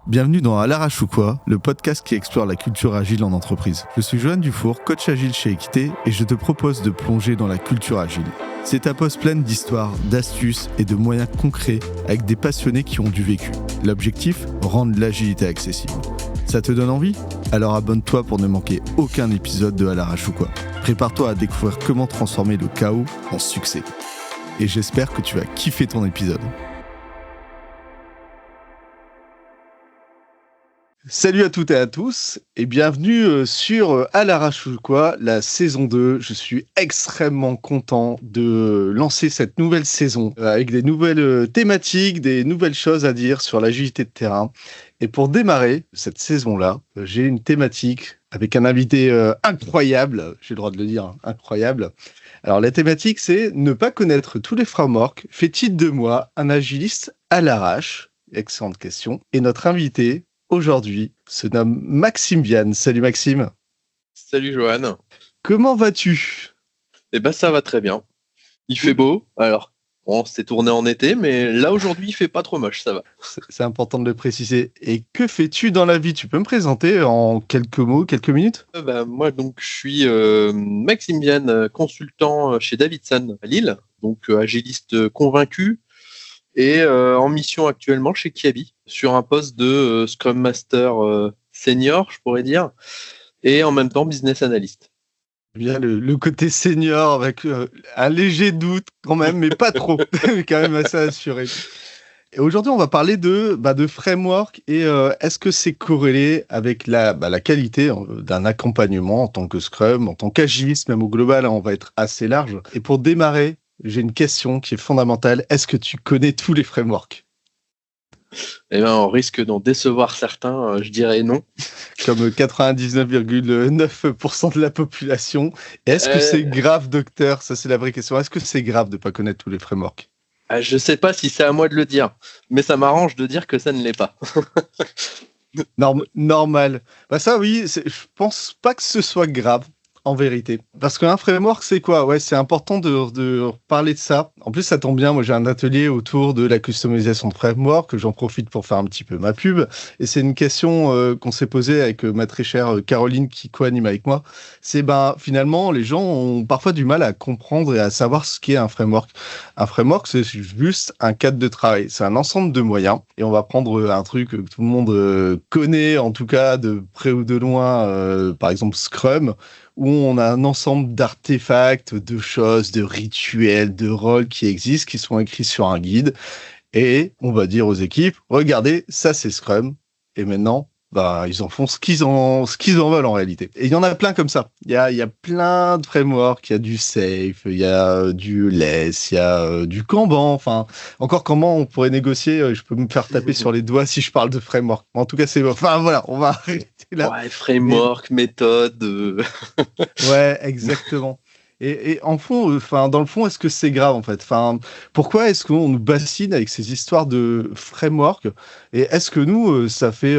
Bienvenue dans À l'arrache ou quoi, le podcast qui explore la culture agile en entreprise. Je suis Johan Dufour, coach agile chez Equité, et je te propose de plonger dans la culture agile. C'est ta pause pleine d'histoires, d'astuces et de moyens concrets avec des passionnés qui ont du vécu. L'objectif, rendre l'agilité accessible. Ça te donne envie ? Alors abonne-toi pour ne manquer aucun épisode de À l'arrache ou quoi. Prépare-toi à découvrir comment transformer le chaos en succès. Et j'espère que tu vas kiffer ton épisode. Salut à toutes et à tous et bienvenue sur À l'arrache ou quoi, la saison 2. Je suis extrêmement content de lancer cette nouvelle saison avec des nouvelles thématiques, des nouvelles choses à dire sur l'agilité de terrain. Et pour démarrer cette saison-là, j'ai une thématique avec un invité incroyable, j'ai le droit de le dire, incroyable. Alors la thématique, c'est ne pas connaître tous les frameworks. Fait-il de moi un agiliste à l'arrache ? Excellente question. Et notre invité aujourd'hui se nomme Maxime Viane. Salut Maxime. Salut Johan. Comment vas-tu ? Eh ben ça va très bien. Il fait beau, alors bon, c'est tourné en été, mais là aujourd'hui il fait pas trop moche, ça va. C'est important de le préciser. Et que fais-tu dans la vie ? Tu peux me présenter en quelques mots, quelques minutes ? Moi donc je suis Maxime Viane, consultant chez Davidson à Lille, donc agiliste convaincu et en mission actuellement chez Kiabi sur un poste de Scrum Master senior, je pourrais dire, et en même temps business analyst. Bien le côté senior avec un léger doute quand même, mais pas trop, quand même assez assuré. Et aujourd'hui, on va parler de framework et est-ce que c'est corrélé avec la qualité d'un accompagnement en tant que Scrum, en tant qu'agiliste, même au global, on va être assez large. Et pour démarrer, j'ai une question qui est fondamentale. Est-ce que tu connais tous les frameworks ? Eh ben, on risque d'en décevoir certains, je dirais non. Comme 99,9% de la population. Est-ce que c'est grave, docteur ? Ça, c'est la vraie question. Est-ce que c'est grave de ne pas connaître tous les frameworks ? Je sais pas si c'est à moi de le dire, mais ça m'arrange de dire que ça ne l'est pas. Normal. Ça, oui, je pense pas que ce soit grave. En vérité. Parce qu'un framework, c'est quoi ? Ouais, c'est important de parler de ça. En plus, ça tombe bien, moi j'ai un atelier autour de la customisation de framework, j'en profite pour faire un petit peu ma pub. Et c'est une question qu'on s'est posée avec ma très chère Caroline qui co-anime avec moi. C'est finalement, les gens ont parfois du mal à comprendre et à savoir ce qu'est un framework. Un framework, c'est juste un cadre de travail. C'est un ensemble de moyens. Et on va prendre un truc que tout le monde connaît, en tout cas de près ou de loin, par exemple Scrum, où on a un ensemble d'artefacts, de choses, de rituels, de rôles qui existent, qui sont écrits sur un guide. Et on va dire aux équipes, regardez, ça c'est Scrum. Et maintenant, ils en font ce qu'ils en veulent en réalité. Et il y en a plein comme ça. Il y a plein de frameworks, il y a du Safe, il y a du Less, il y a du Kanban. Enfin, encore comment on pourrait négocier, je peux me faire taper sur les doigts si je parle de framework. En tout cas, c'est... Enfin voilà, on va arrêter là. Ouais, framework, méthode... Ouais, exactement. Et en fond, dans le fond, est-ce que c'est grave en fait ? Pourquoi est-ce qu'on nous bassine avec ces histoires de framework ? Et est-ce que nous, ça fait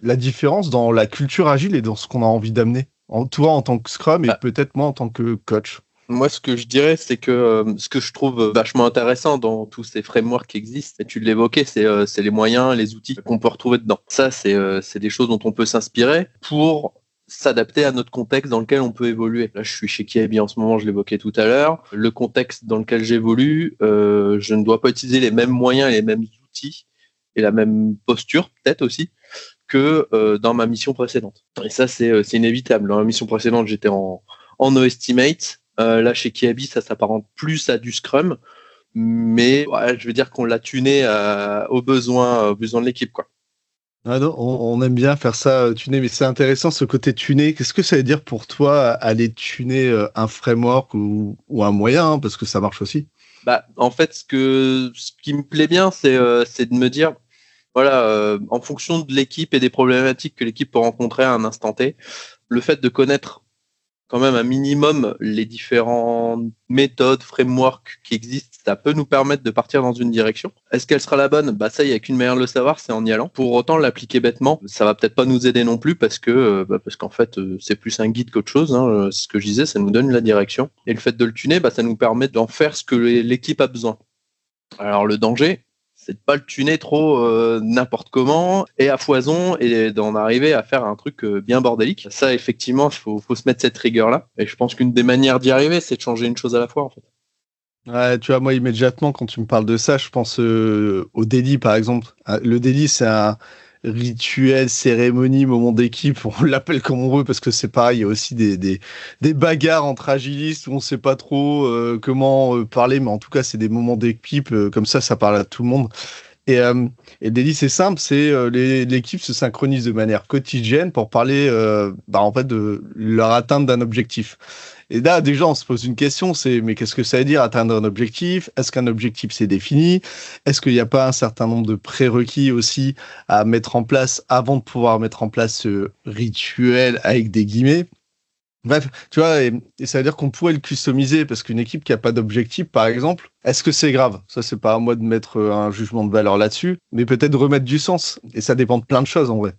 la différence dans la culture agile et dans ce qu'on a envie d'amener ? Toi en tant que Scrum et peut-être moi en tant que coach. Moi, ce que je dirais, c'est que ce que je trouve vachement intéressant dans tous ces frameworks qui existent, et tu l'évoquais, c'est les moyens, les outils qu'on peut retrouver dedans. Ça, c'est des choses dont on peut s'inspirer pour s'adapter à notre contexte dans lequel on peut évoluer. Là, je suis chez Kiabi en ce moment, je l'évoquais tout à l'heure. Le contexte dans lequel j'évolue, je ne dois pas utiliser les mêmes moyens et les mêmes outils et la même posture, peut-être aussi, que dans ma mission précédente. Et ça, c'est inévitable. Dans ma mission précédente, j'étais en no-estimate. Là, chez Kiabi, ça s'apparente plus à du Scrum, mais je veux dire qu'on l'a tuné aux besoins de l'équipe, quoi. Ah non, on aime bien faire ça, tuner, mais c'est intéressant ce côté tuner. Qu'est-ce que ça veut dire pour toi, aller tuner un framework ou un moyen, parce que ça marche aussi ? En fait, ce qui me plaît bien, c'est de me dire, voilà, en fonction de l'équipe et des problématiques que l'équipe peut rencontrer à un instant T, le fait de connaître quand même un minimum les différentes méthodes, frameworks qui existent, ça peut nous permettre de partir dans une direction. Est-ce qu'elle sera la bonne ? Ça, il n'y a qu'une manière de le savoir, c'est en y allant. Pour autant, l'appliquer bêtement, ça va peut-être pas nous aider non plus parce qu'en fait, c'est plus un guide qu'autre chose. Hein. C'est ce que je disais, ça nous donne la direction. Et le fait de le tuner, ça nous permet d'en faire ce que l'équipe a besoin. Alors, le danger, c'est de pas le tuner trop n'importe comment et à foison et d'en arriver à faire un truc bien bordélique. Ça, effectivement, faut se mettre cette rigueur-là. Et je pense qu'une des manières d'y arriver, c'est de changer une chose à la fois, en fait. Ouais, tu vois, moi, immédiatement, quand tu me parles de ça, je pense au daily, par exemple. Le daily, c'est un rituel, cérémonie, moment d'équipe. On l'appelle comme on veut parce que c'est pareil. Il y a aussi des bagarres entre agilistes où on sait pas trop comment parler, mais en tout cas, c'est des moments d'équipe. Comme ça parle à tout le monde. Et, euh, et le daily, c'est simple, c'est l'équipe se synchronise de manière quotidienne pour parler en fait de leur atteinte d'un objectif. Et là, déjà, on se pose une question, c'est mais qu'est-ce que ça veut dire atteindre un objectif? Est-ce qu'un objectif c'est défini? Est-ce qu'il n'y a pas un certain nombre de prérequis aussi à mettre en place avant de pouvoir mettre en place ce rituel avec des guillemets? Bref, tu vois, et ça veut dire qu'on pourrait le customiser parce qu'une équipe qui a pas d'objectif, par exemple, est-ce que c'est grave? Ça, c'est pas à moi de mettre un jugement de valeur là-dessus, mais peut-être de remettre du sens. Et ça dépend de plein de choses en vrai.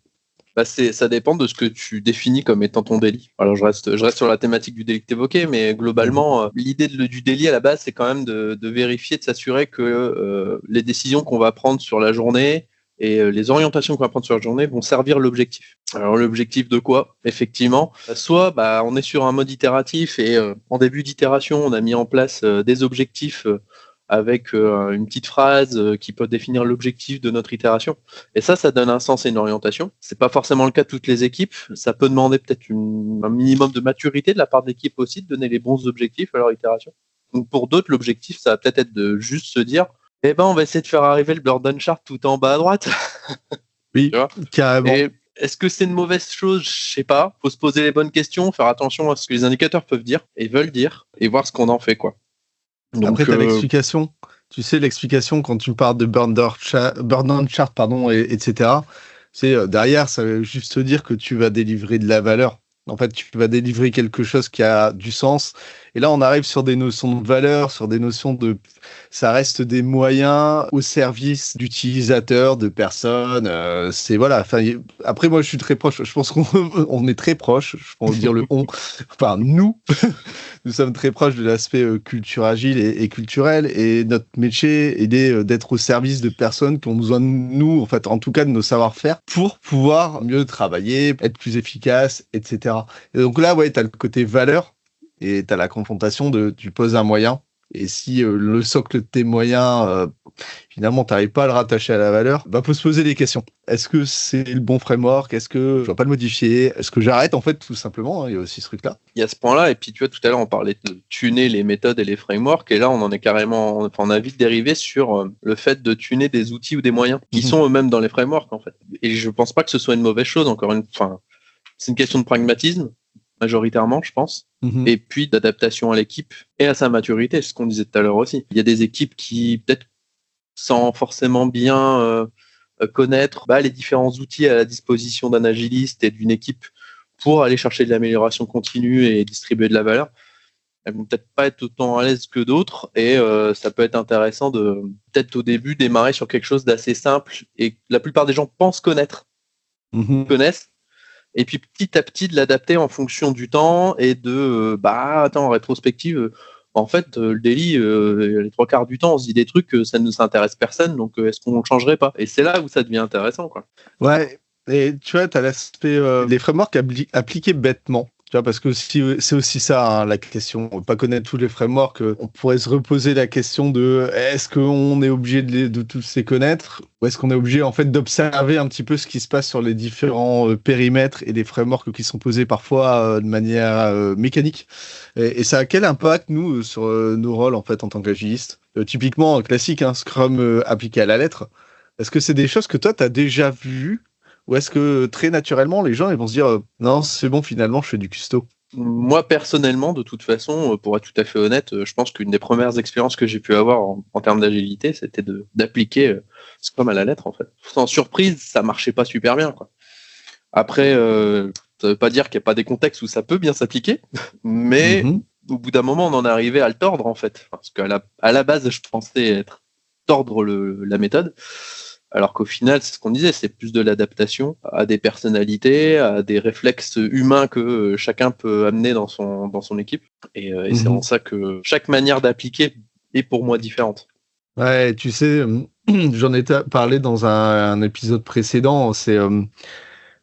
Bah, ça dépend de ce que tu définis comme étant ton délit. Alors je reste sur la thématique du délit que tu évoquais, mais globalement, l'idée du délit à la base, c'est quand même de vérifier, de s'assurer que les décisions qu'on va prendre sur la journée et les orientations qu'on va prendre sur la journée vont servir l'objectif. Alors l'objectif de quoi? Effectivement, soit on est sur un mode itératif et en début d'itération, on a mis en place des objectifs avec une petite phrase qui peut définir l'objectif de notre itération. Et ça donne un sens et une orientation. C'est pas forcément le cas de toutes les équipes. Ça peut demander peut-être un minimum de maturité de la part de l'équipe aussi, de donner les bons objectifs à leur itération. Donc pour d'autres, l'objectif, ça va peut-être être de juste se dire, on va essayer de faire arriver le burden chart tout en bas à droite. Oui, carrément. Et est-ce que c'est une mauvaise chose? Je sais pas. Faut se poser les bonnes questions, faire attention à ce que les indicateurs peuvent dire et veulent dire et voir ce qu'on en fait, quoi. Donc, après, tu as l'explication. Tu sais, l'explication quand tu parles de burn-down chart, pardon, etc. C'est derrière, ça veut juste te dire que tu vas délivrer de la valeur. En fait, tu vas délivrer quelque chose qui a du sens. Et là, on arrive sur des notions de valeur, sur des notions de... Ça reste des moyens au service d'utilisateurs, de personnes. C'est voilà. Enfin, après, moi, je suis très proche. Je pense qu'on on est très proche. Je pense dire le on. Enfin, nous, nous sommes très proches de l'aspect culture agile et culturel. Et notre métier est d'être au service de personnes qui ont besoin de nous, en fait, en tout cas de nos savoir-faire, pour pouvoir mieux travailler, être plus efficace, etc. Et donc là, ouais, tu as le côté valeur et tu as la confrontation de tu poses un moyen. Et si le socle de tes moyens, finalement, tu n'arrives pas à le rattacher à la valeur, faut se poser des questions. Est-ce que c'est le bon framework? Est-ce que je dois pas le modifier? Est-ce que j'arrête, en fait, tout simplement? Il y a aussi ce truc-là. Il y a ce point-là, et puis tu vois, tout à l'heure, on parlait de tuner les méthodes et les frameworks, et là, on en est carrément, enfin, on a vite dérivé sur le fait de tuner des outils ou des moyens qui sont eux-mêmes dans les frameworks, en fait. Et je pense pas que ce soit une mauvaise chose, c'est une question de pragmatisme, majoritairement, je pense. Et puis d'adaptation à l'équipe et à sa maturité, c'est ce qu'on disait tout à l'heure aussi. Il y a des équipes qui, peut-être, sans forcément bien connaître les différents outils à la disposition d'un agiliste et d'une équipe pour aller chercher de l'amélioration continue et distribuer de la valeur, elles vont peut-être pas être autant à l'aise que d'autres et ça peut être intéressant de peut-être au début démarrer sur quelque chose d'assez simple et que la plupart des gens pensent connaître, connaissent, et puis petit à petit de l'adapter en fonction du temps et de en rétrospective, en fait le daily, les trois quarts du temps on se dit des trucs, ça ne s'intéresse personne, donc est-ce qu'on ne changerait pas? Et c'est là où ça devient intéressant, quoi. Ouais, et tu vois, tu as l'aspect des frameworks appliqués bêtement. Tu vois, parce que c'est aussi ça, hein, la question. Pas connaître tous les frameworks, on pourrait se reposer la question de est-ce qu'on est obligé de tous les connaître ou est-ce qu'on est obligé en fait d'observer un petit peu ce qui se passe sur les différents périmètres et les frameworks qui sont posés parfois de manière mécanique. Et ça a quel impact, nous, sur nos rôles en fait en tant qu'agilistes? Typiquement, classique, hein, Scrum appliqué à la lettre. Est-ce que c'est des choses que toi, tu as déjà vues? Ou est-ce que très naturellement, les gens ils vont se dire non, c'est bon, finalement, je fais du custo? Moi, personnellement, de toute façon, pour être tout à fait honnête, je pense qu'une des premières expériences que j'ai pu avoir en termes d'agilité, c'était d'appliquer Scrum à la lettre, en fait. Sans surprise, ça marchait pas super bien, quoi. Après, ça veut pas dire qu'il n'y a pas des contextes où ça peut bien s'appliquer, mais au bout d'un moment, on en est arrivé à le tordre, en fait. Parce qu'à la base, je pensais tordre la méthode. Alors qu'au final, c'est ce qu'on disait, c'est plus de l'adaptation à des personnalités, à des réflexes humains que chacun peut amener dans son équipe. Et c'est en ça que chaque manière d'appliquer est pour moi différente. Ouais, tu sais, j'en ai parlé dans un épisode précédent, c'est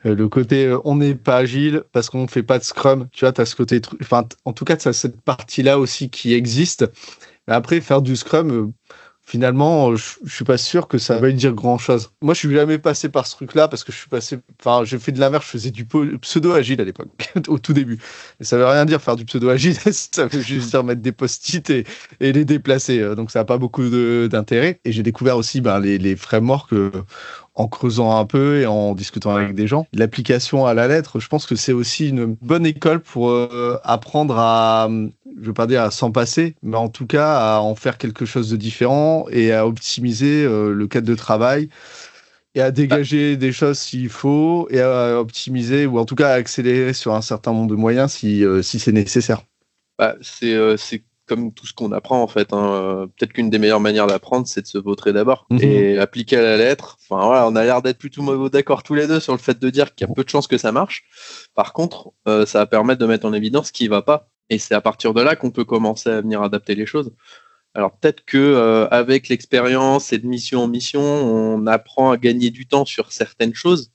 le côté on n'est pas agile parce qu'on fait pas de scrum, tu vois, tu as ce côté, enfin, en tout cas, tu as cette partie-là aussi qui existe. Mais après, faire du scrum, finalement, je suis pas sûr que ça veuille dire grand-chose. Moi, je suis jamais passé par ce truc-là parce que je suis passé, enfin, j'ai fait de l'inverse, je faisais du pseudo-agile à l'époque, au tout début. Mais ça veut rien dire faire du pseudo-agile, ça veut juste dire mettre des post-it et les déplacer. Donc, ça n'a pas beaucoup d'intérêt. Et j'ai découvert aussi ben, les frameworks en creusant un peu et en discutant avec des gens. L'application à la lettre, je pense que c'est aussi une bonne école pour apprendre à, je veux pas dire à s'en passer, mais en tout cas à en faire quelque chose de différent et à optimiser le cadre de travail et à Bah, dégager des choses s'il faut et à optimiser ou en tout cas à accélérer sur un certain nombre de moyens si c'est nécessaire. c'est comme tout ce qu'on apprend en fait, hein. Peut-être qu'une des meilleures manières d'apprendre, c'est de se vautrer d'abord Mhm. et appliquer à la lettre. Enfin voilà, on a l'air d'être plutôt d'accord tous les deux sur le fait de dire qu'il y a peu de chances que ça marche. Par contre, ça va permettre de mettre en évidence ce qui va pas. Et c'est à partir de là qu'on peut commencer à venir adapter les choses. Alors peut-être que avec l'expérience et de mission en mission, on apprend à gagner du temps sur certaines choses,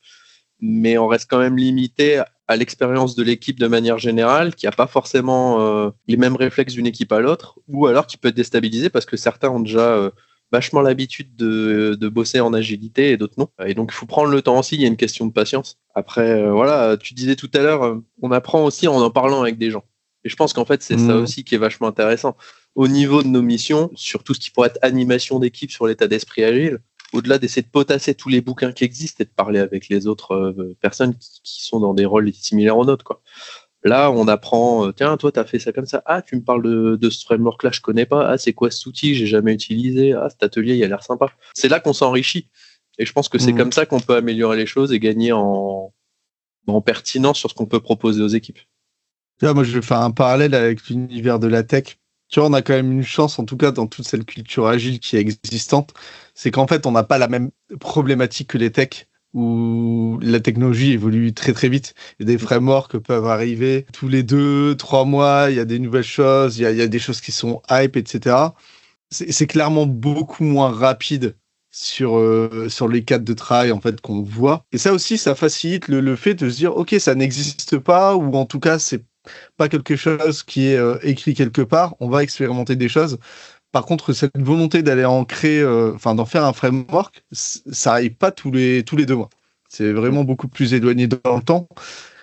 mais on reste quand même limité à l'expérience de l'équipe de manière générale, qui n'a pas forcément les mêmes réflexes d'une équipe à l'autre, ou alors qui peut être déstabilisé parce que certains ont déjà vachement l'habitude de bosser en agilité et d'autres non. Et donc il faut prendre le temps aussi, il y a une question de patience. Après, voilà, tu disais tout à l'heure, on apprend aussi en parlant avec des gens. Et je pense qu'en fait, c'est ça Mhm. aussi qui est vachement intéressant. Au niveau de nos missions, sur tout ce qui pourrait être animation d'équipe sur l'état d'esprit agile, au-delà d'essayer de potasser tous les bouquins qui existent et de parler avec les autres personnes qui sont dans des rôles similaires aux nôtres, quoi. Là, on apprend, tiens, toi, tu as fait ça comme ça. Ah, tu me parles de ce framework-là, je connais pas. Ah, c'est quoi cet outil? J'ai jamais utilisé. Ah, cet atelier, il a l'air sympa. C'est là qu'on s'enrichit. Et je pense que c'est Mhm. comme ça qu'on peut améliorer les choses et gagner en pertinence sur ce qu'on peut proposer aux équipes. Tu vois, moi, je vais faire un parallèle avec l'univers de la tech. Tu vois, on a quand même une chance, en tout cas, dans toute cette culture agile qui est existante, c'est qu'en fait, on n'a pas la même problématique que les techs, où la technologie évolue très très vite. Il y a des frameworks peuvent arriver tous les 2, 3 mois, il y a des nouvelles choses, il y a des choses qui sont hype, etc. C'est clairement beaucoup moins rapide sur les cadres de travail en fait qu'on voit. Et ça aussi, ça facilite le fait de se dire, ok, ça n'existe pas, ou en tout cas, c'est pas quelque chose qui est écrit quelque part. On va expérimenter des choses. Par contre, cette volonté d'aller en créer, enfin d'en faire un framework, ça arrive pas tous les 2 mois. C'est vraiment beaucoup plus éloigné dans le temps.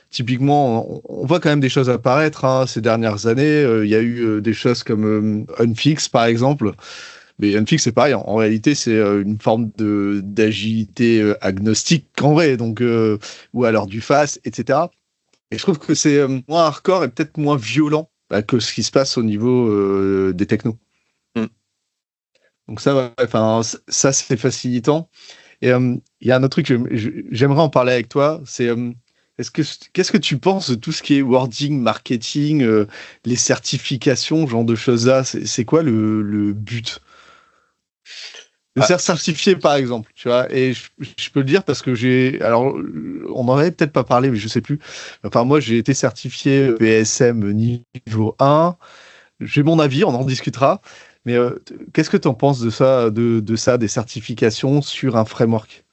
Typiquement, on voit quand même des choses apparaître hein, ces dernières années. Il y a eu des choses comme Unfix, par exemple. Mais Unfix, c'est pareil. En réalité, c'est une forme de d'agilité agnostique en vrai, donc ou alors du fast, etc. Et je trouve que c'est moins hardcore et peut-être moins violent bah, que ce qui se passe au niveau des technos. Mm. Donc ça, ouais, enfin, ça c'est facilitant. Et il y a un autre truc, j'aimerais en parler avec toi. C'est qu'est-ce que tu penses de tout ce qui est wording, marketing, les certifications, ce genre de choses-là? C'est quoi le but? De se Ah, faire certifier, par exemple, tu vois. Et je peux le dire parce que alors, on en avait peut-être pas parlé, mais je sais plus. Enfin, moi, j'ai été certifié PSM niveau 1. J'ai mon avis, on en discutera. Mais qu'est-ce que tu en penses de ça, de ça, des certifications sur un framework?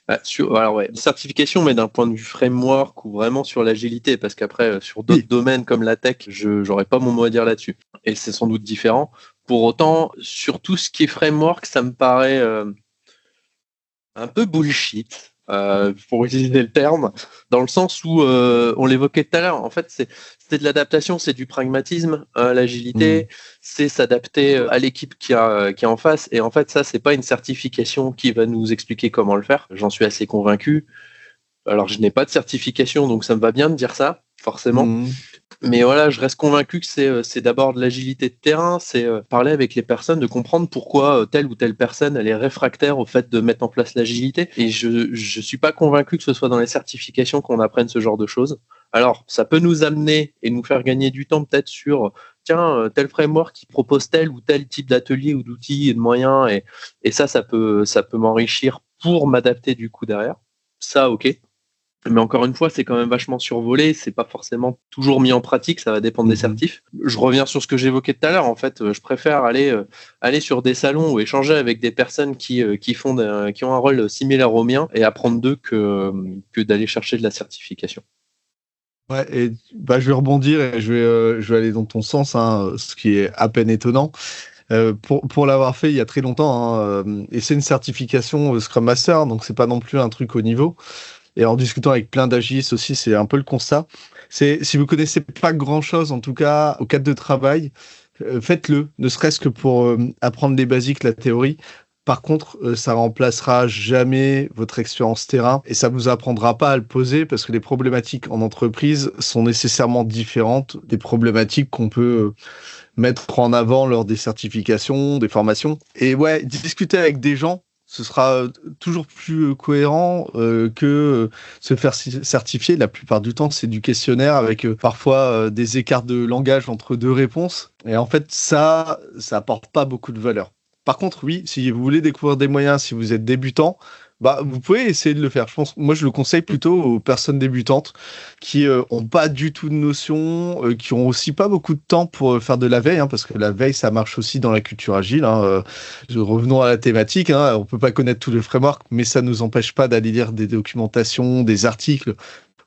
alors ouais, certification, mais d'un point de vue framework ou vraiment sur l'agilité, parce qu'après, sur d'autres Oui. domaines comme la tech, je n'aurais pas mon mot à dire là-dessus. Et c'est sans doute différent. Pour autant, sur tout ce qui est framework, ça me paraît un peu bullshit, pour utiliser le terme, dans le sens où on l'évoquait tout à l'heure. En fait, c'est de l'adaptation, c'est du pragmatisme, Hmm. l'agilité, c'est s'adapter à l'équipe qui est en face. Et en fait, ça, c'est pas une certification qui va nous expliquer comment le faire. J'en suis assez convaincu. Alors, je n'ai pas de certification, donc ça me va bien de dire ça, forcément. Hmm. Mais voilà, je reste convaincu que c'est d'abord de l'agilité de terrain, c'est parler avec les personnes, de comprendre pourquoi telle ou telle personne elle est réfractaire au fait de mettre en place l'agilité. Et je suis pas convaincu que ce soit dans les certifications qu'on apprenne ce genre de choses. Alors, ça peut nous amener et nous faire gagner du temps peut-être sur tiens, tel framework qui propose tel ou tel type d'atelier ou d'outils et de moyens, et ça peut m'enrichir pour m'adapter du coup derrière. Ça, ok. Mais encore une fois, c'est quand même vachement survolé, c'est pas forcément toujours mis en pratique, ça va dépendre des certifs. Je reviens sur ce que j'évoquais tout à l'heure, en fait, je préfère aller sur des salons ou échanger avec des personnes qui ont un rôle similaire au mien et apprendre d'eux que d'aller chercher de la certification. Ouais, et je vais rebondir et je vais aller dans ton sens, hein, ce qui est à peine étonnant. Pour l'avoir fait il y a très longtemps, hein, et c'est une certification Scrum Master, donc c'est pas non plus un truc haut niveau. Et en discutant avec plein d'agilistes aussi, c'est un peu le constat. Si vous connaissez pas grand-chose, en tout cas, au cadre de travail, faites-le, ne serait-ce que pour apprendre les basiques, la théorie. Par contre, ça remplacera jamais votre expérience terrain et ça vous apprendra pas à le poser parce que les problématiques en entreprise sont nécessairement différentes des problématiques qu'on peut mettre en avant lors des certifications, des formations. Et ouais, discuter avec des gens, ce sera toujours plus cohérent que se faire certifier. La plupart du temps, c'est du questionnaire avec parfois des écarts de langage entre deux réponses. Et en fait, ça apporte pas beaucoup de valeur. Par contre, oui, si vous voulez découvrir des moyens, si vous êtes débutant, vous pouvez essayer de le faire. Moi, je le conseille plutôt aux personnes débutantes qui ont pas du tout de notion, qui ont aussi pas beaucoup de temps pour faire de la veille, hein, parce que la veille, ça marche aussi dans la culture agile. Hein, revenons à la thématique. Hein, on peut pas connaître tous les frameworks, mais ça nous empêche pas d'aller lire des documentations, des articles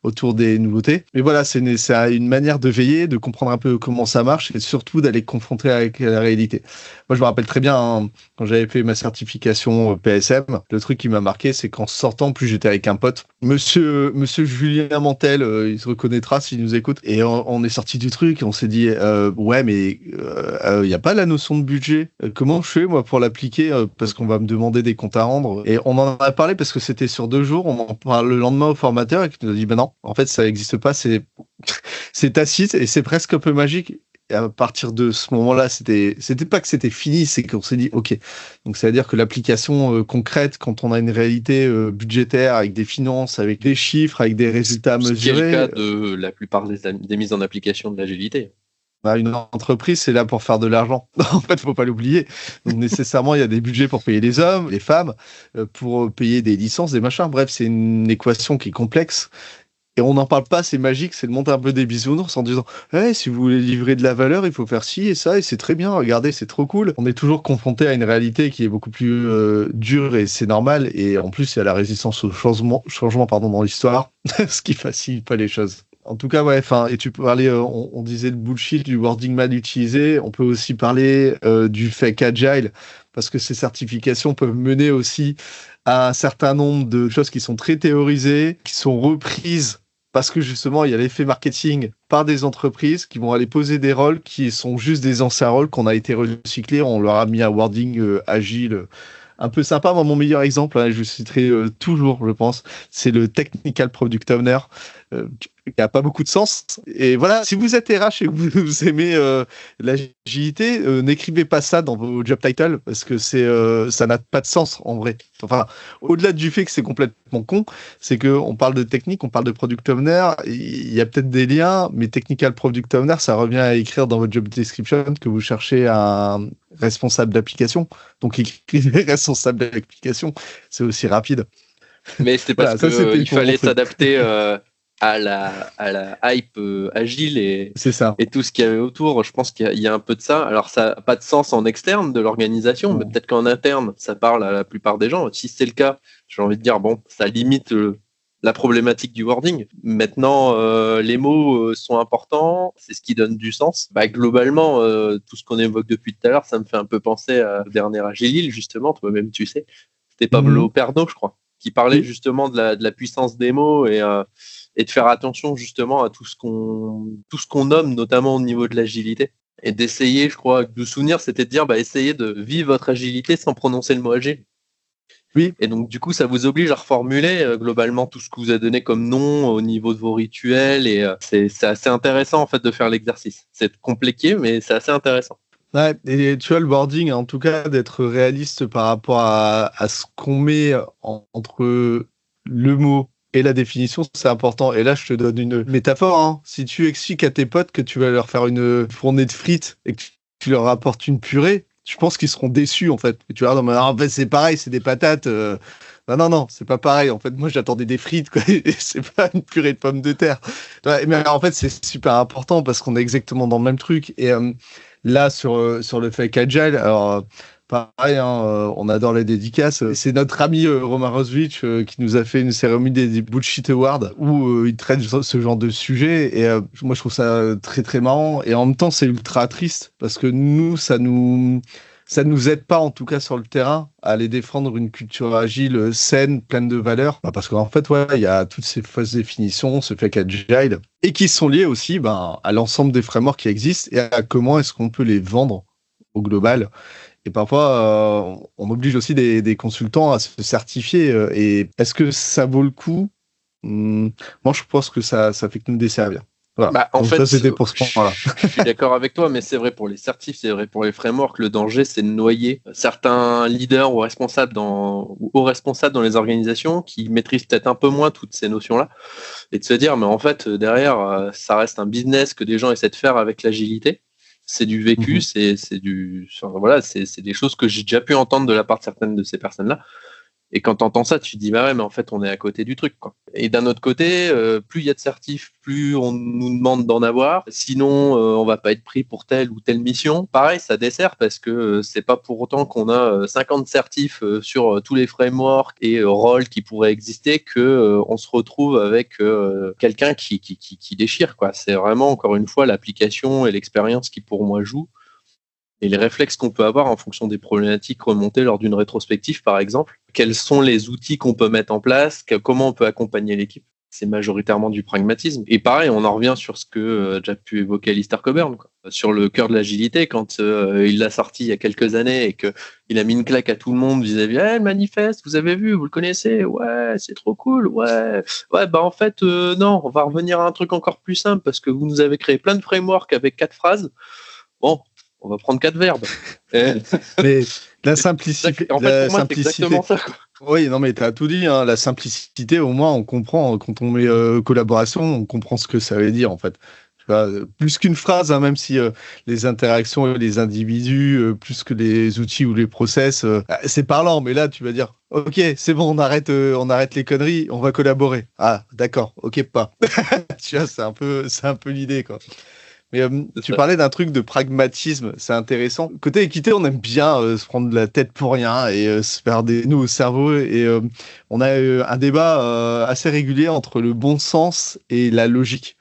autour des nouveautés. Mais voilà, c'est une manière de veiller, de comprendre un peu comment ça marche et surtout d'aller confronter avec la réalité. Moi, je me rappelle très bien, hein, quand j'avais fait ma certification PSM, le truc qui m'a marqué, c'est qu'en sortant, plus j'étais avec un pote, Monsieur Julien Mantel, il se reconnaîtra s'il nous écoute, et on est sorti du truc et on s'est dit, ouais, mais il n'y a pas la notion de budget. Comment je fais, moi, pour l'appliquer parce qu'on va me demander des comptes à rendre. Et on en a parlé parce que c'était sur 2 jours, on en parle le lendemain au formateur et qui nous a dit, ben non, en fait, ça n'existe pas, c'est tacite et c'est presque un peu magique. Et à partir de ce moment-là, c'était pas que c'était fini, c'est qu'on s'est dit, OK. Donc, ça veut dire que l'application concrète, quand on a une réalité budgétaire, avec des finances, avec des chiffres, avec des résultats à mesurer. C'est le cas de la plupart des mises en application de l'agilité. Une entreprise, c'est là pour faire de l'argent. En fait, faut pas l'oublier. Donc, nécessairement, il y a des budgets pour payer les hommes, les femmes, pour payer des licences, des machins. Bref, c'est une équation qui est complexe. Et on n'en parle pas, c'est magique, c'est de monter un peu des bisounours en disant hey, si vous voulez livrer de la valeur, il faut faire ci et ça, et c'est très bien, regardez, c'est trop cool. On est toujours confronté à une réalité qui est beaucoup plus dure et c'est normal. Et en plus, il y a la résistance au changement dans l'histoire, ce qui facilite pas les choses. En tout cas, ouais, et tu peux parler, on disait le bullshit, du wording mal utilisé, on peut aussi parler du fake agile, parce que ces certifications peuvent mener aussi à un certain nombre de choses qui sont très théorisées, qui sont reprises parce que justement, il y a l'effet marketing par des entreprises qui vont aller poser des rôles qui sont juste des anciens rôles qu'on a été recyclés, on leur a mis un wording agile un peu sympa. Moi, mon meilleur exemple, hein, je citerai toujours, je pense, c'est le Technical Product Owner, qui n'a pas beaucoup de sens. Et voilà, si vous êtes RH et que vous aimez l'agilité, n'écrivez pas ça dans vos job titles parce que ça n'a pas de sens en vrai. Enfin, au-delà du fait que c'est complètement con, c'est qu'on parle de technique, on parle de Product Owner, il y a peut-être des liens, mais Technical Product Owner, ça revient à écrire dans votre job description que vous cherchez un responsable d'application. Donc, écrivez responsable d'application, c'est aussi rapide. Mais c'est parce qu'il fallait s'adapter à la hype agile et tout ce qu'il y avait autour. Je pense qu'il y a un peu de ça. Alors, ça n'a pas de sens en externe de l'organisation, mais peut-être qu'en interne, ça parle à la plupart des gens. Si c'est le cas, j'ai envie de dire, bon, ça limite la problématique du wording. Maintenant, les mots sont importants, c'est ce qui donne du sens. Globalement, tout ce qu'on évoque depuis tout à l'heure, ça me fait un peu penser à la dernière Agile, justement, toi-même tu sais. C'était Pablo Perno, je crois, qui parlait justement de la puissance des mots et de faire attention justement à tout ce qu'on nomme, notamment au niveau de l'agilité. Et d'essayer, je crois, de souvenir, c'était de dire, essayez de vivre votre agilité sans prononcer le mot agile. Oui. Et donc, du coup, ça vous oblige à reformuler globalement tout ce que vous avez donné comme nom au niveau de vos rituels. Et c'est assez intéressant, en fait, de faire l'exercice. C'est compliqué, mais c'est assez intéressant. Ouais, et tu vois, le wording, en tout cas, d'être réaliste par rapport à ce qu'on met entre le mot et la définition, c'est important. Et là, je te donne une métaphore. Hein. Si tu expliques à tes potes que tu vas leur faire une fournée de frites et que tu leur apportes une purée, je pense qu'ils seront déçus, en fait. Et tu vas dire, non, mais en fait, c'est pareil, c'est des patates. Non, c'est pas pareil. En fait, moi, j'attendais des frites, quoi. Et c'est pas une purée de pommes de terre. Ouais, mais en fait, c'est super important parce qu'on est exactement dans le même truc. Et là, sur le fake agile, alors, pareil, hein, on adore les dédicaces. C'est notre ami Romain Rosvich qui nous a fait une cérémonie des Bullshit Awards où il traite ce genre de sujet. Et moi, je trouve ça très, très marrant. Et en même temps, c'est ultra triste parce que nous, ça nous aide pas, en tout cas sur le terrain, à aller défendre une culture agile, saine, pleine de valeurs. Bah, parce qu'en fait, ouais, il y a toutes ces fausses définitions, ce fake agile, et qui sont liées aussi à l'ensemble des frameworks qui existent et à comment est-ce qu'on peut les vendre au global. Et parfois, on oblige aussi des consultants à se certifier. Et est-ce que ça vaut le coup? Moi, je pense que ça fait que nous desservir. Voilà. Bah, en Donc fait, ça, c'était pour ce point-là. je suis d'accord avec toi, mais c'est vrai pour les certifs, c'est vrai pour les frameworks. Le danger, c'est de noyer certains leaders ou responsables ou hauts responsables dans les organisations qui maîtrisent peut-être un peu moins toutes ces notions-là et de se dire, mais en fait, derrière, ça reste un business que des gens essaient de faire avec l'agilité. C'est du vécu, voilà, c'est des choses que j'ai déjà pu entendre de la part de certaines de ces personnes-là. Et quand tu entends ça, tu te dis, bah ouais, mais en fait, on est à côté du truc, quoi. Et d'un autre côté, plus il y a de certifs, plus on nous demande d'en avoir. Sinon, on va pas être pris pour telle ou telle mission. Pareil, ça dessert parce que c'est pas pour autant qu'on a 50 certifs sur tous les frameworks et rôles qui pourraient exister que on se retrouve avec quelqu'un qui déchire, quoi. C'est vraiment, encore une fois, l'application et l'expérience qui, pour moi, jouent. Et les réflexes qu'on peut avoir en fonction des problématiques remontées lors d'une rétrospective, par exemple. Quels sont les outils qu'on peut mettre en place? Comment on peut accompagner l'équipe? C'est majoritairement du pragmatisme. Et pareil, on en revient sur ce que a déjà pu évoquer Alistair Cockburn, quoi. Sur le cœur de l'agilité, quand il l'a sorti il y a quelques années et qu'il a mis une claque à tout le monde vis-à-vis, le manifeste, vous avez vu, vous le connaissez, ouais, c'est trop cool, ouais, bah en fait, non, on va revenir à un truc encore plus simple parce que vous nous avez créé plein de frameworks avec 4 phrases. Bon, on va prendre 4 verbes. Mais la simplicité. En fait, pour moi, c'est exactement ça, quoi. Oui, non, mais tu as tout dit, hein. La simplicité, au moins, on comprend. Quand on met collaboration, on comprend ce que ça veut dire, en fait. Tu vois, plus qu'une phrase, hein, même si les interactions et les individus, plus que les outils ou les process, c'est parlant. Mais là, tu vas dire, OK, c'est bon, on arrête les conneries, on va collaborer. Ah, d'accord, OK, pas. Tu vois, c'est un peu l'idée, quoi. Mais tu parlais d'un truc de pragmatisme, c'est intéressant. Côté équité, on aime bien se prendre la tête pour rien et se faire des nœuds au cerveau. Et on a un débat assez régulier entre le bon sens et la logique.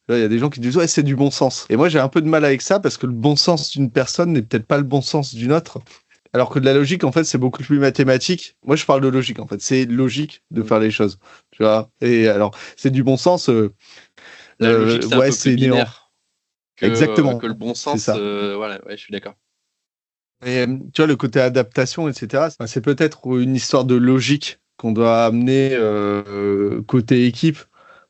Là, il y a des gens qui disent ouais, c'est du bon sens. Et moi, j'ai un peu de mal avec ça parce que le bon sens d'une personne n'est peut-être pas le bon sens d'une autre. Alors que de la logique, en fait, c'est beaucoup plus mathématique. Moi, je parle de logique, en fait. C'est logique de faire les choses. Tu vois. Et alors, c'est du bon sens. La logique, c'est ouais, un peu plus binaire. Exactement. Que le bon C'est sens, ça. voilà, ouais, je suis d'accord. Et tu vois, le côté adaptation, etc., c'est peut-être une histoire de logique qu'on doit amener côté équipe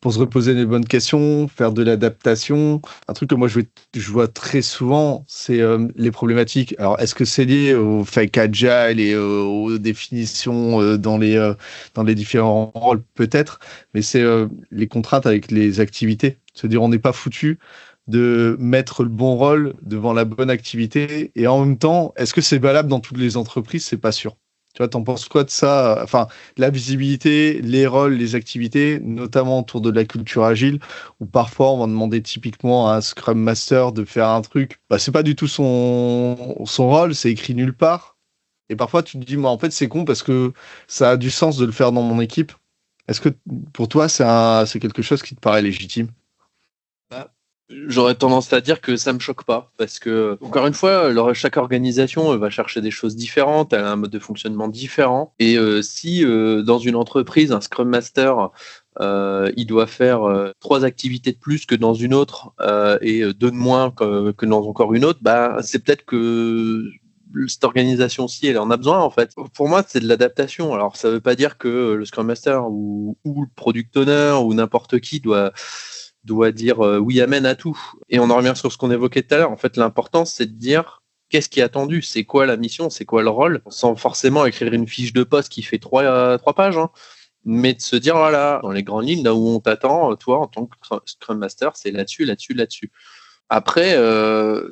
pour se reposer les bonnes questions, faire de l'adaptation. Un truc que moi, je vois très souvent, c'est les problématiques. Alors, est-ce que c'est lié au fake agile et aux définitions dans les différents rôles? Peut-être, mais c'est les contraintes avec les activités. Se dire, on n'est pas foutu de mettre le bon rôle devant la bonne activité. Et en même temps, est-ce que c'est valable dans toutes les entreprises? C'est pas sûr. Tu vois, t'en penses quoi de ça? Enfin, la visibilité, les rôles, les activités, notamment autour de la culture agile, où parfois on va demander typiquement à un Scrum Master de faire un truc, bah, c'est pas du tout son rôle, c'est écrit nulle part. Et parfois tu te dis, moi en fait c'est con parce que ça a du sens de le faire dans mon équipe. Est-ce que pour toi c'est quelque chose qui te paraît légitime? J'aurais tendance à dire que ça me choque pas parce que, encore une fois, chaque organisation va chercher des choses différentes, elle a un mode de fonctionnement différent. Et si dans une entreprise, un Scrum Master, il doit faire 3 activités de plus que dans une autre et 2 de moins que dans encore une autre, bah, c'est peut-être que cette organisation-ci, elle en a besoin en fait. Pour moi, c'est de l'adaptation. Alors, ça veut pas dire que le Scrum Master ou le Product Owner ou n'importe qui doit dire oui, amen à tout. Et on en revient sur ce qu'on évoquait tout à l'heure. En fait, l'important, c'est de dire qu'est-ce qui est attendu, c'est quoi la mission, c'est quoi le rôle, sans forcément écrire une fiche de poste qui fait 3 pages, hein, mais de se dire, voilà, dans les grandes lignes, là où on t'attend, toi, en tant que Scrum Master, c'est là-dessus, là-dessus, là-dessus. Après,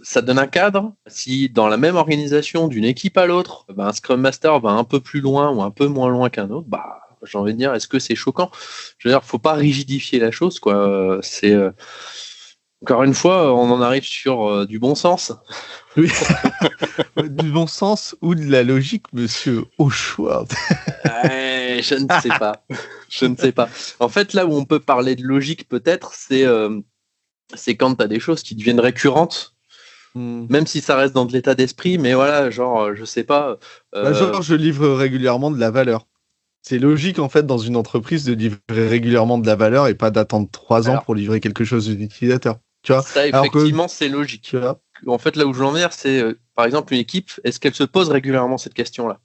ça donne un cadre. Si dans la même organisation d'une équipe à l'autre, un Scrum Master va un peu plus loin ou un peu moins loin qu'un autre, j'ai envie de dire, est-ce que c'est choquant? Je veux dire, faut pas rigidifier la chose, quoi. C'est encore une fois, on en arrive sur du bon sens. Oui. Du bon sens ou de la logique, monsieur, au choix. Je ne sais pas. Je ne sais pas. En fait, là où on peut parler de logique, peut-être, c'est quand tu as des choses qui deviennent récurrentes, même si ça reste dans de l'état d'esprit, mais voilà, genre, je sais pas. Genre, je livre régulièrement de la valeur. C'est logique, en fait, dans une entreprise, de livrer régulièrement de la valeur et pas d'attendre 3 ans pour livrer quelque chose aux utilisateurs. Tu vois, ça, effectivement, c'est logique. Tu vois, en fait, là où je veux en venir, c'est, par exemple, une équipe, est-ce qu'elle se pose régulièrement cette question-là?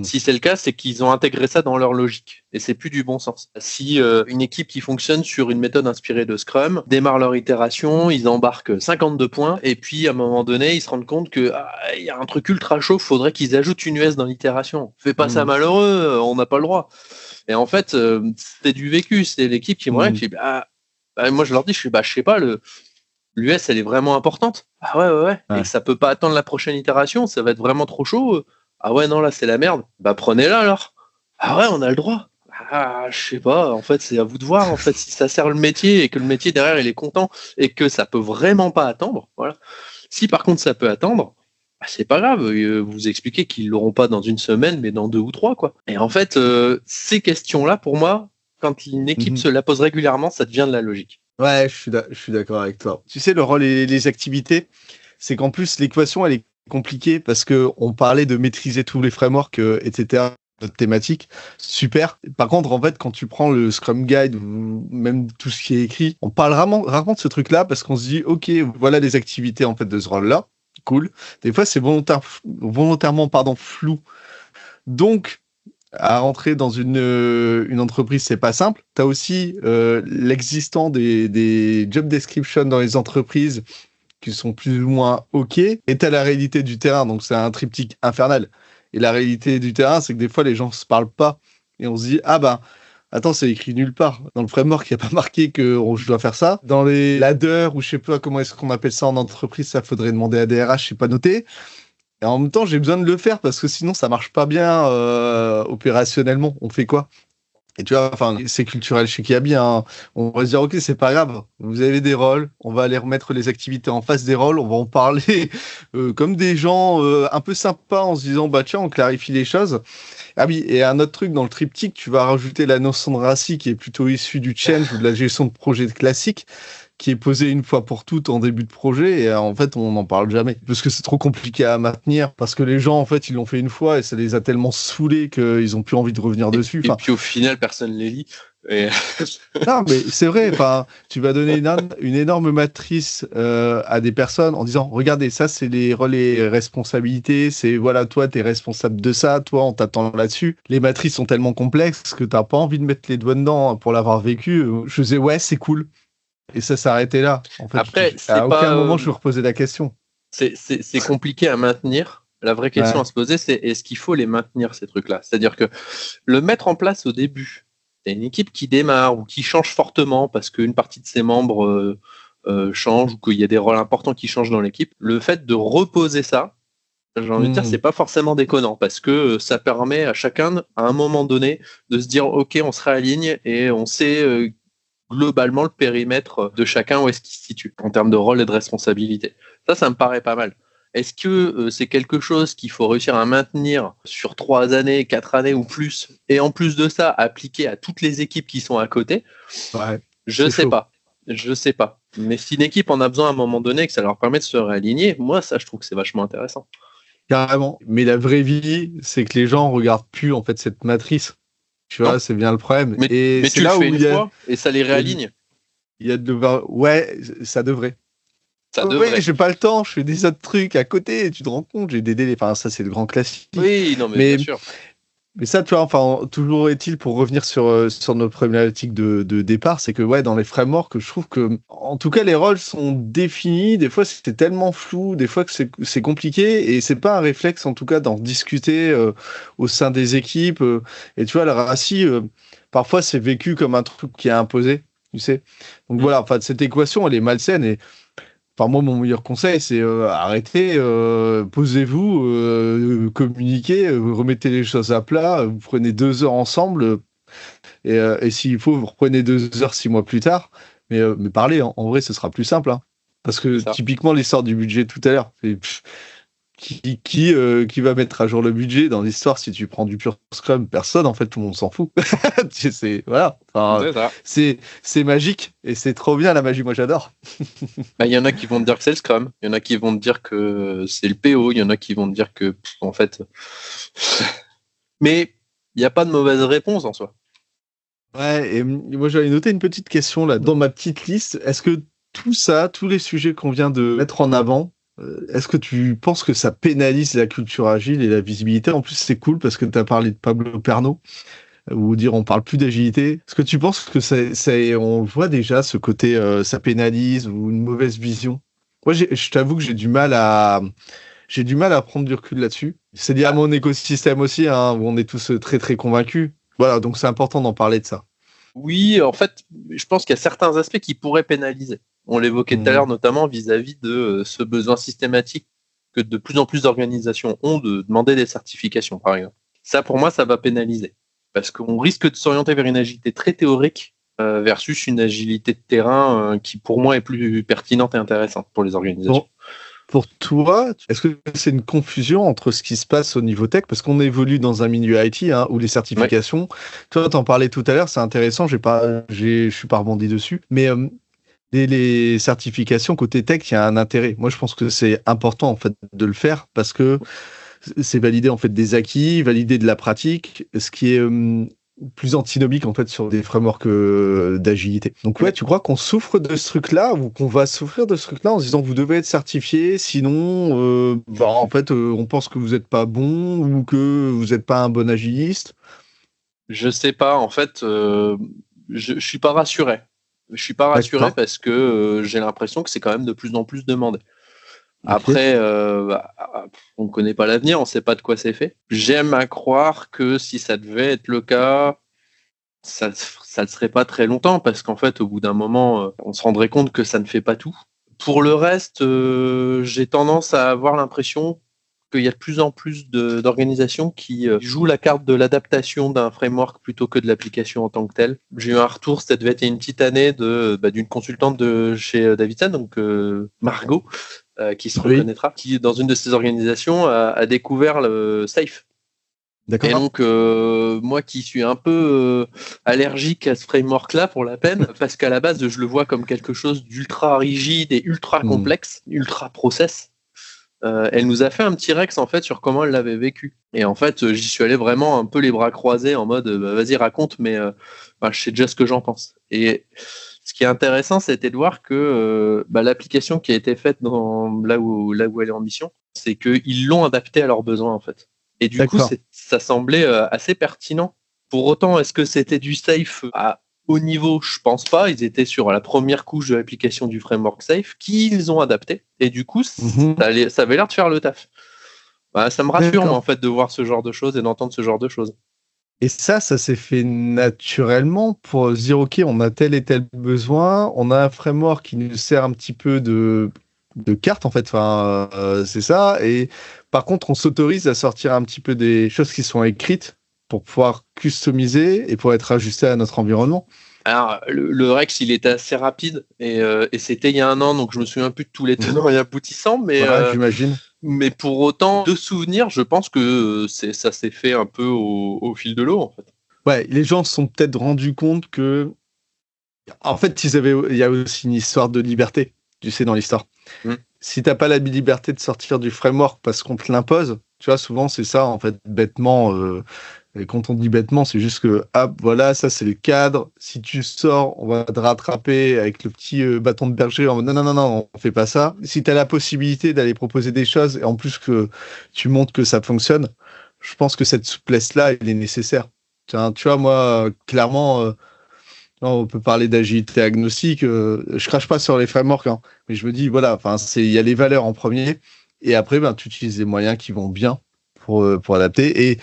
Si c'est le cas, c'est qu'ils ont intégré ça dans leur logique. Et c'est plus du bon sens. Si une équipe qui fonctionne sur une méthode inspirée de Scrum démarre leur itération, ils embarquent 52 points, et puis à un moment donné, ils se rendent compte que il y a un truc ultra chaud, faudrait qu'ils ajoutent une US dans l'itération. Fais pas ça malheureux, on n'a pas le droit. Et en fait, c'est du vécu. C'est l'équipe qui me regarde, qui dit, moi je leur dis, je sais pas, l'US elle est vraiment importante. Ah ouais. Et ça peut pas attendre la prochaine itération, ça va être vraiment trop chaud. Ah ouais, non, là, c'est la merde. Prenez-la, alors. Ah ouais, on a le droit. Je sais pas. En fait, c'est à vous de voir, en fait, si ça sert le métier et que le métier, derrière, il est content et que ça peut vraiment pas attendre. Voilà. Si, par contre, ça peut attendre, c'est pas grave. Vous expliquez qu'ils l'auront pas dans une semaine, mais dans 2 ou 3, quoi. Et en fait, ces questions-là, pour moi, quand une équipe se la pose régulièrement, ça devient de la logique. Ouais, je suis d'accord avec toi. Tu sais, le rôle et les activités, c'est qu'en plus, l'équation, elle est compliqué parce que on parlait de maîtriser tous les frameworks, etc. Notre thématique, super. Par contre, en fait, quand tu prends le Scrum Guide ou même tout ce qui est écrit, on parle rarement de ce truc-là parce qu'on se dit, ok, voilà les activités en fait de ce rôle-là, cool. Des fois, c'est volontairement, flou. Donc, à rentrer dans une entreprise, c'est pas simple. Tu as aussi l'existant des job descriptions dans les entreprises qui sont plus ou moins OK, et t'as la réalité du terrain, donc c'est un triptyque infernal. Et la réalité du terrain, c'est que des fois, les gens se parlent pas, et on se dit, attends, c'est écrit nulle part. Dans le framework, il n'y a pas marqué que je dois faire ça. Dans les ladders, ou je sais pas comment est-ce qu'on appelle ça en entreprise, ça faudrait demander à DRH, c'est pas noté. Et en même temps, j'ai besoin de le faire, parce que sinon, ça marche pas bien opérationnellement. On fait quoi? Et tu vois, enfin, c'est culturel chez Kiabi, hein. On va se dire, ok, c'est pas grave. Vous avez des rôles. On va aller remettre les activités en face des rôles. On va en parler comme des gens un peu sympas en se disant, tiens, on clarifie les choses. Ah oui, et un autre truc dans le triptyque, tu vas rajouter la notion de RACI qui est plutôt issue du change ou de la gestion de projet classique, qui est posée une fois pour toutes en début de projet, et en fait on n'en parle jamais parce que c'est trop compliqué à maintenir, parce que les gens en fait ils l'ont fait une fois et ça les a tellement saoulés qu'ils ont plus envie de revenir dessus. Et puis au final personne les lit. Et... Non mais c'est vrai, tu vas donner une énorme matrice à des personnes en disant regardez, ça c'est les rôles et responsabilités, c'est voilà, toi t'es responsable de ça, toi on t'attend là-dessus. Les matrices sont tellement complexes que t'as pas envie de mettre les doigts dedans pour l'avoir vécu. Je disais ouais, c'est cool. Et ça s'arrêtait là. En fait, après, à aucun moment je me reposais la question. C'est compliqué à maintenir. La vraie question à se poser, c'est est-ce qu'il faut les maintenir, ces trucs-là? C'est-à-dire que le mettre en place au début, c'est une équipe qui démarre ou qui change fortement parce qu'une partie de ses membres change ou qu'il y a des rôles importants qui changent dans l'équipe. Le fait de reposer ça, j'ai envie de dire, c'est pas forcément déconnant parce que ça permet à chacun, à un moment donné, de se dire ok, on se réaligne et on sait globalement le périmètre de chacun, où est-ce qu'il se situe en termes de rôle et de responsabilité. Ça me paraît pas mal. Est-ce que c'est quelque chose qu'il faut réussir à maintenir sur 3 années, 4 années ou plus, et en plus de ça, appliquer à toutes les équipes qui sont à côté? Je sais pas. Je sais pas. Mais si une équipe en a besoin à un moment donné, que ça leur permet de se réaligner, moi, ça, je trouve que c'est vachement intéressant. Carrément. Mais la vraie vie, c'est que les gens regardent plus en fait cette matrice. Tu vois, c'est bien le problème. Mais tu le fais une fois et ça les réaligne. Il y a ouais, ça devrait. Ça devrait. Oui, j'ai pas le temps, je fais des autres trucs à côté, tu te rends compte, j'ai des délais. Enfin, ça, c'est le grand classique. Oui, non, mais bien sûr. Mais ça, tu vois, enfin, toujours est-il, pour revenir sur nos problématiques de départ, c'est que, ouais, dans les frameworks, je trouve que, en tout cas, les rôles sont définis. Des fois, c'est tellement flou, des fois que c'est compliqué, et c'est pas un réflexe, en tout cas, d'en discuter au sein des équipes. Et tu vois, la RACI, parfois, c'est vécu comme un truc qui est imposé, tu sais. Donc voilà, enfin, cette équation, elle est malsaine, et Enfin, moi, mon meilleur conseil, c'est arrêtez, posez-vous, communiquez, remettez les choses à plat, vous prenez 2 heures ensemble, et s'il faut, vous reprenez 2 heures 6 mois plus tard. Mais parlez, en vrai, ce sera plus simple. Hein. Parce que typiquement, l'histoire du budget tout à l'heure, qui va mettre à jour le budget dans l'histoire si tu prends du pur Scrum? Personne, en fait, tout le monde s'en fout. Voilà. Enfin, c'est magique et c'est trop bien la magie, moi j'adore. Il y en a qui vont te dire que c'est le Scrum, il y en a qui vont te dire que c'est le PO, il y en a qui vont te dire que, en fait. Mais il n'y a pas de mauvaise réponse en soi. Ouais, et moi j'avais noté une petite question là dans ma petite liste. Est-ce que tout ça, tous les sujets qu'on vient de mettre en avant, est-ce que tu penses que ça pénalise la culture agile et la visibilité? En plus, c'est cool parce que tu as parlé de Pablo Perno, ou dire on parle plus d'agilité. Est-ce que tu penses que on voit déjà ce côté ça pénalise ou une mauvaise vision? Moi, je t'avoue que j'ai du mal à prendre du recul là-dessus. C'est lié à mon écosystème aussi, hein, où on est tous très très convaincus. Voilà, donc c'est important d'en parler de ça. Oui, en fait, je pense qu'il y a certains aspects qui pourraient pénaliser. On l'évoquait tout à l'heure, notamment vis-à-vis de ce besoin systématique que de plus en plus d'organisations ont de demander des certifications, par exemple. Ça, pour moi, ça va pénaliser. Parce qu'on risque de s'orienter vers une agilité très théorique versus une agilité de terrain qui, pour moi, est plus pertinente et intéressante pour les organisations. Bon. Pour toi, est-ce que c'est une confusion entre ce qui se passe au niveau tech, parce qu'on évolue dans un milieu IT, hein, où les certifications, toi t'en parlais tout à l'heure, c'est intéressant, je suis pas rebondi dessus, mais les certifications côté tech, il y a un intérêt. Moi, je pense que c'est important en fait de le faire parce que c'est valider en fait des acquis, valider de la pratique, ce qui est plus antinomique en fait sur des frameworks d'agilité. Donc ouais, tu crois qu'on souffre de ce truc-là ou qu'on va souffrir de ce truc-là en se disant que vous devez être certifié, sinon en fait on pense que vous n'êtes pas bon ou que vous n'êtes pas un bon agiliste? Je sais pas, en fait, je suis pas rassuré. Je suis pas rassuré parce que j'ai l'impression que c'est quand même de plus en plus demandé. Après, on ne connaît pas l'avenir, on ne sait pas de quoi c'est fait. J'aime à croire que si ça devait être le cas, ça ne serait pas très longtemps parce qu'en fait, au bout d'un moment, on se rendrait compte que ça ne fait pas tout. Pour le reste, j'ai tendance à avoir l'impression qu'il y a de plus en plus d'organisations qui jouent la carte de l'adaptation d'un framework plutôt que de l'application en tant que telle. J'ai eu un retour, ça devait être une petite année d'une consultante de chez Davidson, donc Margot, qui se reconnaîtra, qui dans une de ces organisations a découvert le SAFe. Et donc, moi qui suis un peu allergique à ce framework-là, pour la peine, parce qu'à la base, je le vois comme quelque chose d'ultra rigide et ultra complexe, ultra process. Elle nous a fait un petit Rex en fait sur comment elle l'avait vécu. Et en fait, j'y suis allé vraiment un peu les bras croisés en mode vas-y raconte, mais je sais déjà ce que j'en pense. Et ce qui est intéressant, c'était de voir que l'application qui a été faite là où elle est en mission, c'est qu'ils l'ont adaptée à leurs besoins en fait. Et du coup, ça semblait assez pertinent. Pour autant, est-ce que c'était du safe à haut niveau? Je pense pas. Ils étaient sur la première couche de l'application du framework safe qu'ils ont adapté. Et du coup, ça avait l'air de faire le taf. Ça me rassure, moi, en fait, de voir ce genre de choses et d'entendre ce genre de choses. Et ça s'est fait naturellement pour se dire, OK, on a tel et tel besoin, on a un framework qui nous sert un petit peu de carte, en fait. Enfin, c'est ça. Et par contre, on s'autorise à sortir un petit peu des choses qui sont écrites pour pouvoir customiser et pour être ajusté à notre environnement. Alors, le Rex, il était assez rapide et c'était il y a 1 an, donc je me souviens plus de tous les tenants et aboutissants, mais j'imagine. Mais pour autant, de souvenirs, je pense que ça s'est fait un peu au fil de l'eau, en fait. Ouais, les gens se sont peut-être rendus compte que, en fait, il y a aussi une histoire de liberté, tu sais, dans l'histoire. Si t'as pas la liberté de sortir du framework parce qu'on te l'impose, tu vois, souvent c'est ça, en fait, bêtement. Et quand on dit bêtement, c'est juste que, voilà, ça c'est le cadre. Si tu sors, on va te rattraper avec le petit bâton de berger en mode non, on fait pas ça. Si tu as la possibilité d'aller proposer des choses et en plus que tu montres que ça fonctionne, je pense que cette souplesse-là, elle est nécessaire. Tu vois, moi, clairement, on peut parler d'agilité agnostique. Je crache pas sur les frameworks, hein, mais je me dis, voilà, il y a les valeurs en premier et après, tu utilises les moyens qui vont bien pour adapter. Et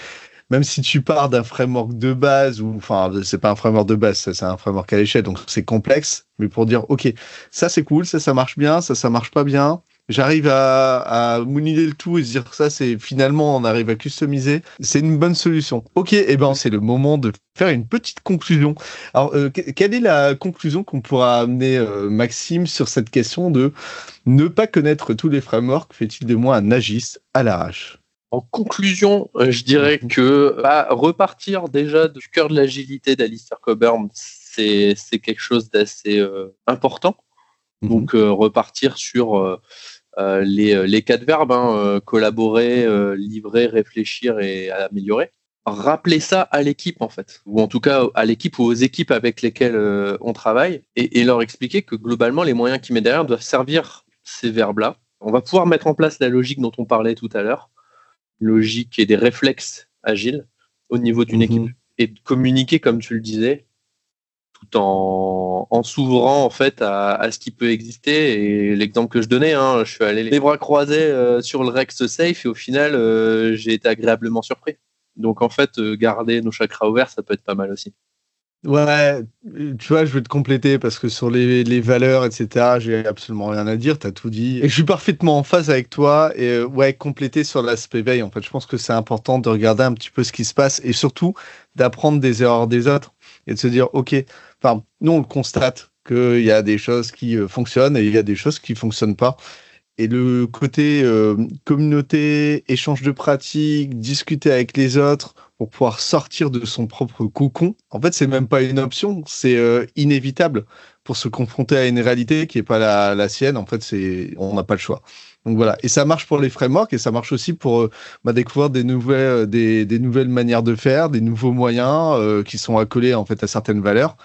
même si tu pars d'un framework de base, ou enfin, c'est pas un framework de base, ça, c'est un framework à l'échelle, donc c'est complexe, mais pour dire, ok, ça c'est cool, ça marche bien, ça marche pas bien. J'arrive à mouliner le tout et se dire que ça, c'est finalement, on arrive à customiser. C'est une bonne solution. Ok, et ben, c'est le moment de faire une petite conclusion. Alors, quelle est la conclusion qu'on pourra amener, Maxime, sur cette question de ne pas connaître tous les frameworks fait-il de moi un agiste à l'arrache? En conclusion, je dirais que repartir déjà du cœur de l'agilité d'Alistair Cockburn, c'est quelque chose d'assez important. Donc, repartir sur les 4 verbes, collaborer, livrer, réfléchir et améliorer. Rappeler ça à l'équipe, en fait, ou en tout cas à l'équipe ou aux équipes avec lesquelles on travaille, et leur expliquer que globalement, les moyens qu'ils mettent derrière doivent servir ces verbes-là. On va pouvoir mettre en place la logique dont on parlait tout à l'heure, logique et des réflexes agiles au niveau d'une équipe, et de communiquer, comme tu le disais, tout en s'ouvrant en fait à ce qui peut exister. Et l'exemple que je donnais, je suis allé les bras croisés sur le Rex Safe et au final j'ai été agréablement surpris. Donc en fait garder nos chakras ouverts, ça peut être pas mal aussi. Ouais, tu vois, je vais te compléter parce que sur les valeurs, etc., j'ai absolument rien à dire, t'as tout dit. Et je suis parfaitement en phase avec toi et ouais, compléter sur l'aspect veille, en fait. Je pense que c'est important de regarder un petit peu ce qui se passe et surtout d'apprendre des erreurs des autres et de se dire, ok, enfin, nous on le constate qu'il y a des choses qui fonctionnent et il y a des choses qui fonctionnent pas. Et le côté communauté, échange de pratiques, discuter avec les autres pour pouvoir sortir de son propre cocon, en fait, c'est même pas une option, c'est inévitable pour se confronter à une réalité qui est pas la sienne. En fait, on n'a pas le choix. Donc voilà. Et ça marche pour les frameworks et ça marche aussi pour découvrir des nouvelles manières de faire, des nouveaux moyens qui sont accolés en fait à certaines valeurs.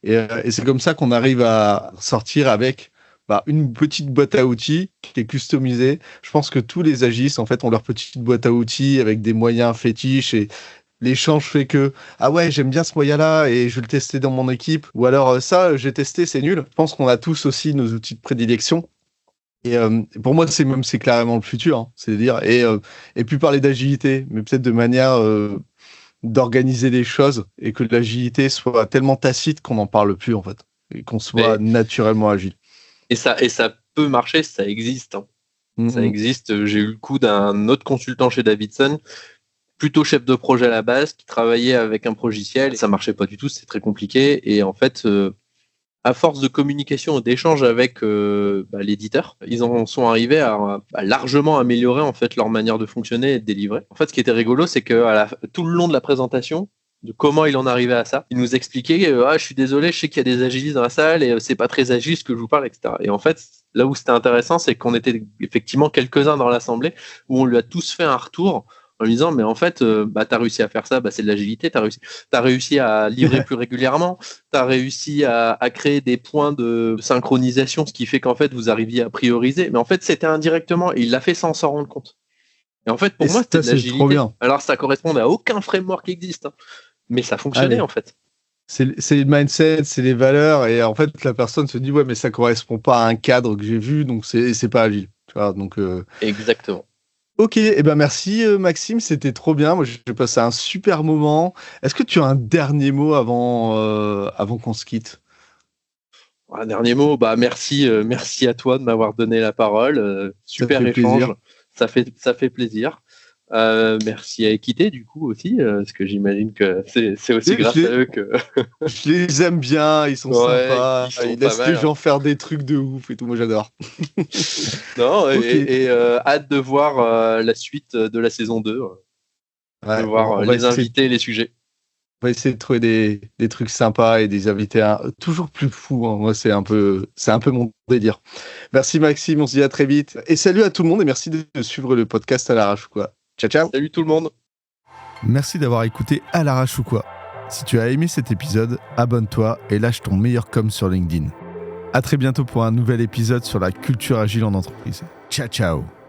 Et c'est comme ça qu'on arrive à sortir avec une petite boîte à outils qui est customisée. Je pense que tous les agistes, en fait, ont leur petite boîte à outils avec des moyens fétiches et l'échange fait que, ah ouais, j'aime bien ce moyen-là et je vais le tester dans mon équipe. Ou alors, ça, j'ai testé, c'est nul. Je pense qu'on a tous aussi nos outils de prédilection. Et pour moi, c'est clairement le futur. Hein. C'est-à-dire, et puis parler d'agilité, mais peut-être de manière d'organiser les choses et que l'agilité soit tellement tacite qu'on n'en parle plus, en fait. Et qu'on soit naturellement agile. Et ça peut marcher, ça existe. Ça existe. J'ai eu le coup d'un autre consultant chez Davidson, plutôt chef de projet à la base, qui travaillait avec un progiciel. Et ça marchait pas du tout, c'était très compliqué. Et en fait, à force de communication et d'échange avec l'éditeur, ils en sont arrivés à largement améliorer en fait leur manière de fonctionner et de délivrer. En fait, ce qui était rigolo, c'est que tout le long de la présentation, de comment il en arrivait à ça. Il nous expliquait je suis désolé, je sais qu'il y a des agilistes dans la salle et c'est pas très agile ce que je vous parle, etc. Et en fait, là où c'était intéressant, c'est qu'on était effectivement quelques-uns dans l'assemblée où on lui a tous fait un retour en lui disant mais en fait t'as réussi à faire ça, c'est de l'agilité, t'as réussi à livrer plus régulièrement, t'as réussi à créer des points de synchronisation, ce qui fait qu'en fait vous arriviez à prioriser, mais en fait c'était indirectement et il l'a fait sans s'en rendre compte. Et en fait pour moi c'était de l'agilité. Alors ça correspondait à aucun framework qui existe. Mais ça fonctionnait en fait. C'est le mindset, c'est les valeurs, et en fait la personne se dit ouais mais ça correspond pas à un cadre que j'ai vu, donc c'est pas agile. Tu vois, donc exactement. Ok, et ben merci Maxime, c'était trop bien. Moi j'ai passé un super moment. Est-ce que tu as un dernier mot avant qu'on se quitte? Un dernier mot, merci à toi de m'avoir donné la parole. Super échange, ça fait plaisir. Merci à Équité du coup aussi, parce que j'imagine que c'est aussi grâce à eux que... Je les aime bien, ils sont sympas, ils laissent les gens faire des trucs de ouf et tout, moi j'adore. Non, et hâte de voir la suite de la saison 2, de voir les invités et les sujets. On va essayer de trouver des trucs sympas et des invités toujours plus fous. Hein. Moi, c'est un peu mon délire. Merci Maxime, on se dit à très vite. Et salut à tout le monde et merci de suivre le podcast À l'arrache ou quoi. Ciao, ciao. Salut tout le monde. Merci d'avoir écouté À l'arrache ou quoi. Si tu as aimé cet épisode, abonne-toi et lâche ton meilleur com sur LinkedIn. À très bientôt pour un nouvel épisode sur la culture agile en entreprise. Ciao, ciao.